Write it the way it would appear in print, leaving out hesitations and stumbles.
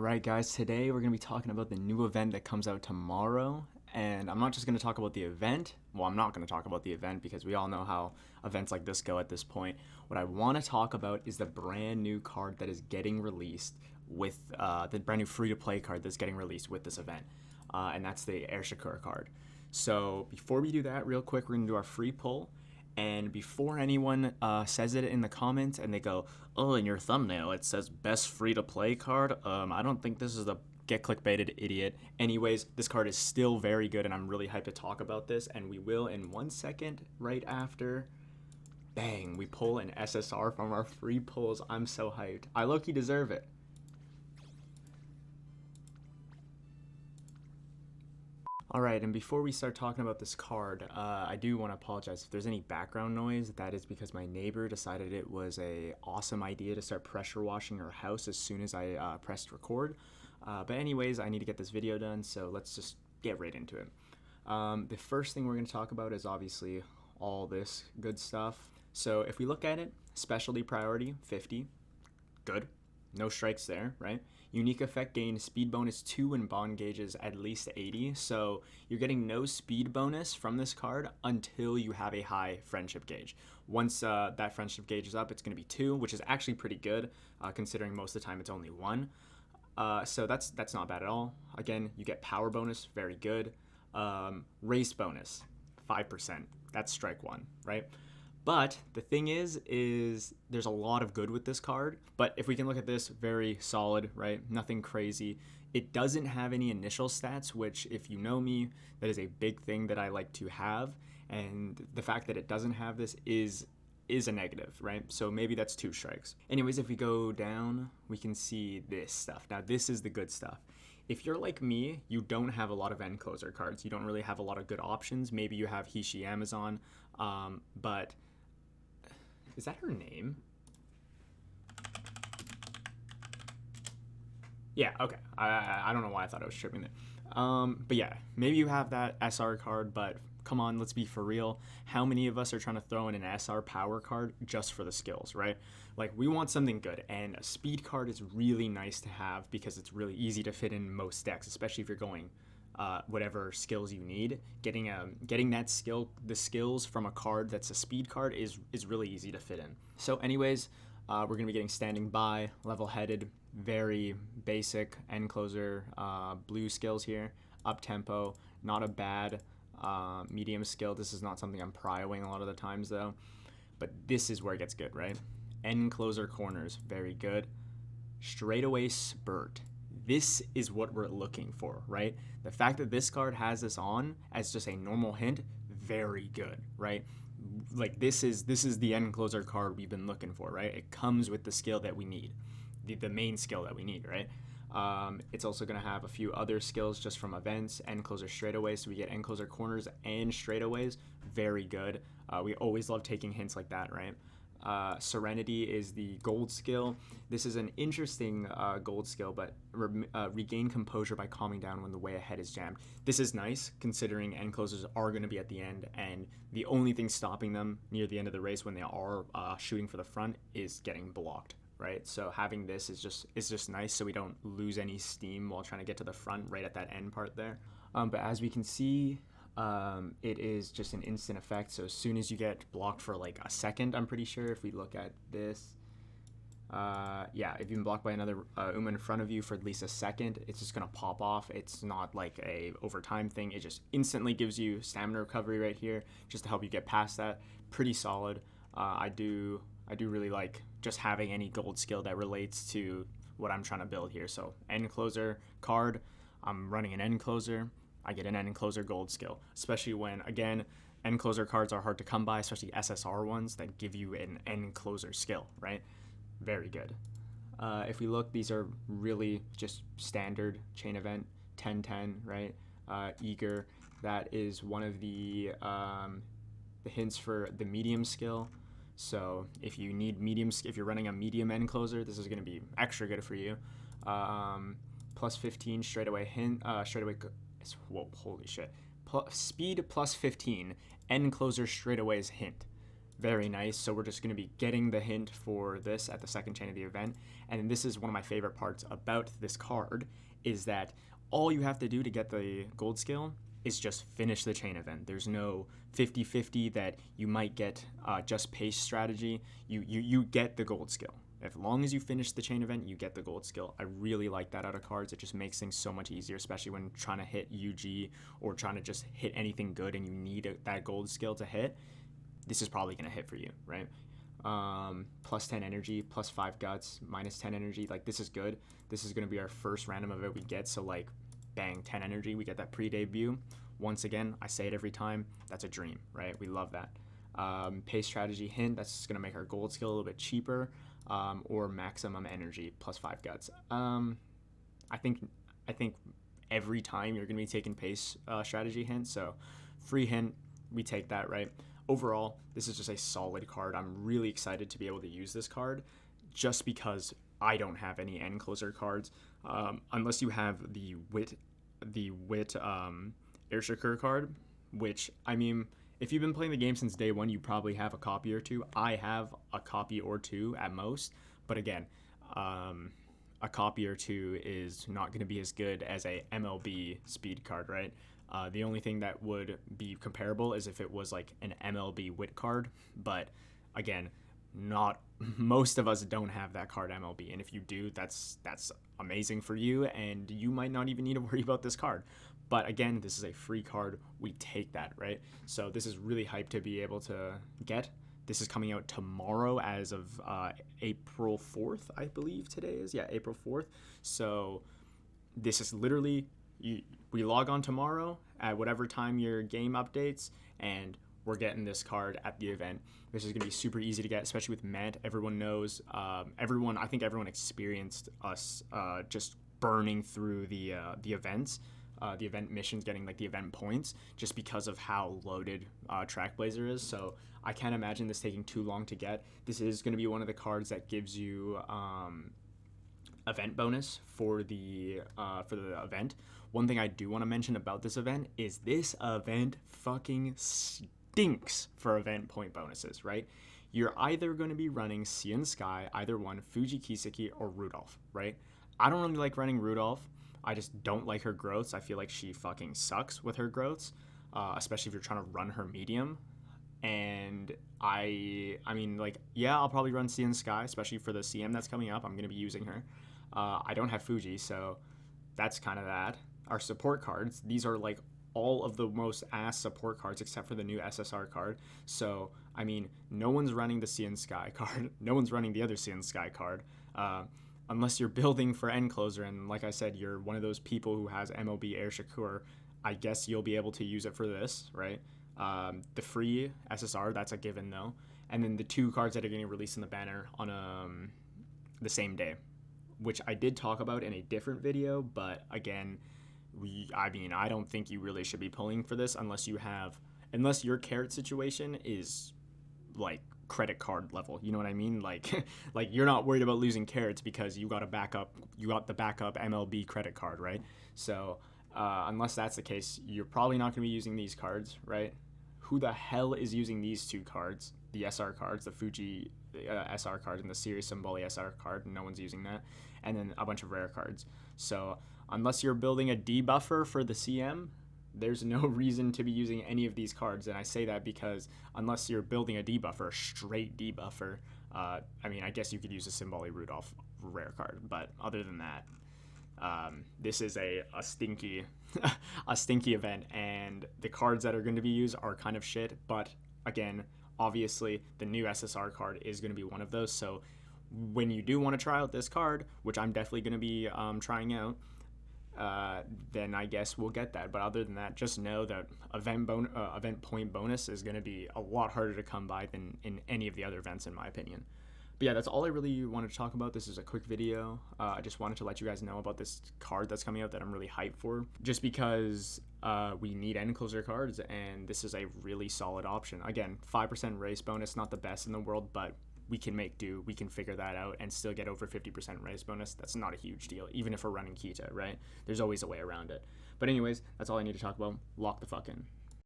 Alright guys, today we're going to be talking about the new event that comes out tomorrow, and I'm not just going to talk about the event. Well, I'm not going to talk about the event because we all know how events like this go at this point. What I want to talk about is the brand new card that is getting released with, the brand new free-to-play card that's getting released with this event, and that's the Air Shakur card. So before we do that, real quick, we're going to do our free pull. And before anyone says it in the comments and they go, oh, in your thumbnail it says best free to play card, I don't think this is the get clickbaited idiot. Anyways, this card is still very good and I'm really hyped to talk about this, and we will in 1 second right after. Bang, we pull an SSR from our free pulls. I'm so hyped. I low-key deserve it. Alright, and before we start talking about this card, I do want to apologize if there's any background noise. That is because my neighbor decided it was a awesome idea to start pressure washing her house as soon as I pressed record. But anyways, I need to get this video done, so let's just get right into it. The first thing we're going to talk about is obviously all this good stuff. So if we look at it, specialty priority 50, good. No strikes there, right? Unique effect gain speed bonus 2 and bond gauges at least 80. So you're getting no speed bonus from this card until you have a high friendship gauge. Once that friendship gauge is up, it's going to be 2, which is actually pretty good considering most of the time it's only 1. So that's not bad at all. Again, you get power bonus, very good. Race bonus, 5%. That's strike 1, right? But the thing is there's a lot of good with this card. But if we can look at this, very solid, right? Nothing crazy. It doesn't have any initial stats, which if you know me, that is a big thing that I like to have. And the fact that it doesn't have this is a negative, right? So maybe that's 2 strikes. Anyways, if we go down, we can see this stuff. Now, this is the good stuff. If you're like me, you don't have a lot of end closer cards. You don't really have a lot of good options. Maybe you have Hishi Amazon, but is that her name? Yeah, okay. I don't know why I thought I was tripping there. But yeah, maybe you have that SR card, but come on, let's be for real. How many of us are trying to throw in an SR power card just for the skills, right? Like, we want something good, and a speed card is really nice to have because it's really easy to fit in most decks, especially if you're going whatever skills you need. Getting that skill, the skills from a card that's a speed card is really easy to fit in. So anyways, we're gonna be getting standing by, level-headed, very basic end closer blue skills here. Up tempo, not a bad medium skill. This is not something I'm prioing a lot of the times though, but this is where it gets good, right? End closer corners, very good. Straightaway spurt. This is what we're looking for, right? The fact that this card has this on as just a normal hint, very good, right? Like, this is the end closer card we've been looking for, right? It comes with the skill that we need, the main skill that we need, right? It's also going to have a few other skills just from events. End closer straightaways, so we get end closer corners and straightaways, very good. We always love taking hints like that, right? Serenity is the gold skill. This is an interesting gold skill, but regain composure by calming down when the way ahead is jammed. This is nice considering end closers are going to be at the end, and the only thing stopping them near the end of the race when they are shooting for the front is getting blocked, right? So having this is just nice, so we don't lose any steam while trying to get to the front right at that end part there. But as we can see, it is just an instant effect, so as soon as you get blocked for like a second, I'm pretty sure, if we look at this, yeah, if you've been blocked by another Uma in front of you for at least a second, it's just gonna pop off. It's not like a overtime thing. It just instantly gives you stamina recovery right here just to help you get past that. Pretty solid. I do really like just having any gold skill that relates to what I'm trying to build here. So end closer card, I'm running an end closer, I get an end closer gold skill, especially when, again, end closer cards are hard to come by, especially SSR ones that give you an end closer skill, right? Very good. If we look, these are really just standard chain event, 10-10, right? Eager, that is one of the hints for the medium skill. So if you need if you're running a medium end closer, this is going to be extra good for you. Plus 15 straightaway hint, whoa, holy shit. Speed plus 15, end closer straightaways hint. Very nice. So we're just going to be getting the hint for this at the second chain of the event. And this is one of my favorite parts about this card, is that all you have to do to get the gold skill is just finish the chain event. There's no 50-50 that you might get just pace strategy. You get the gold skill. As long as you finish the chain event, you get the gold skill. I really like that out of cards. It just makes things so much easier, especially when trying to hit UG or trying to just hit anything good and you need that gold skill to hit. This is probably going to hit for you, right? Plus 10 energy, plus 5 guts, minus 10 energy. Like, this is good. This is going to be our first random event we get. So, like, bang, 10 energy. We get that pre-debut. Once again, I say it every time. That's a dream, right? We love that. Pace strategy hint. That's just going to make our gold skill a little bit cheaper. Or maximum energy, plus 5 guts. I think every time you're going to be taking pace strategy hint. So, free hint, we take that, right? Overall, this is just a solid card. I'm really excited to be able to use this card just because I don't have any end closer cards. Unless you have the Wit Airshakir card, which, I mean, if you've been playing the game since day one, you probably have a copy or two. I have a copy or two at most. But again, a copy or two is not going to be as good as a MLB speed card, right? The only thing that would be comparable is if it was like an MLB Wit card. But again, not most of us don't have that card MLB. And if you do, that's amazing for you. And you might not even need to worry about this card. But again, this is a free card. We take that, right? So this is really hyped to be able to get. This is coming out tomorrow as of April 4th, I believe today is. Yeah, April 4th. So this is literally, we log on tomorrow at whatever time your game updates, and we're getting this card at the event. This is going to be super easy to get, especially with Mant. Everyone knows, I think everyone experienced us just burning through the events. The event missions, getting like the event points, just because of how loaded Trackblazer is. So I can't imagine this taking too long to get. This is going to be one of the cards that gives you event bonus for the event. One thing I do want to mention about this event is this event fucking stinks for event point bonuses, right? You're either going to be running Sea and Sky, either one, Fuji Kiseki or Rudolph, right? I don't really like running Rudolph. I just don't like her growths. I feel like she fucking sucks with her growths, especially if you're trying to run her medium. And I mean, like, yeah, I'll probably run Sea and Sky, especially for the CM that's coming up. I'm going to be using her. I don't have Fuji, so that's kind of that. Our support cards, these are like all of the most ass support cards except for the new SSR card. So, I mean, no one's running the Sea and Sky card. No one's running the other Sea and Sky card. Unless you're building for end closer, and like I said, you're one of those people who has MLB Airshakir, I guess you'll be able to use it for this, right? The free SSR, that's a given though. And then the two cards that are getting released in the banner on the same day, which I did talk about in a different video, but again, I don't think you really should be pulling for this unless your carrot situation is like credit card level, you know what I mean? Like you're not worried about losing carrots because you got the backup MLB credit card, right? So unless that's the case, you're probably not going to be using these cards, right? Who the hell is using these two cards, the SR cards, the Fuji SR card and the Series Symboli SR card? No one's using that. And then a bunch of rare cards. So unless you're building a debuffer for the CM, there's no reason to be using any of these cards. And I say that because unless you're building a debuffer, a straight debuffer, I mean, I guess you could use a Symboli Rudolph rare card. But other than that, this is a stinky a stinky event, and the cards that are going to be used are kind of shit. But again, obviously the new SSR card is going to be one of those. So when you do want to try out this card, which I'm definitely going to be trying out, then I guess we'll get that. But other than that, just know that event point bonus is going to be a lot harder to come by than in any of the other events, in my opinion. But yeah, that's all I really wanted to talk about. This is a quick video. I just wanted to let you guys know about this card that's coming out that I'm really hyped for, just because we need end closer cards, and this is a really solid option. Again, 5% race bonus, not the best in the world, but we can make do. We can figure that out and still get over 50% race bonus. That's not a huge deal, even if we're running Kita, right? There's always a way around it. But anyways, that's all I need to talk about. Lock the fuck in.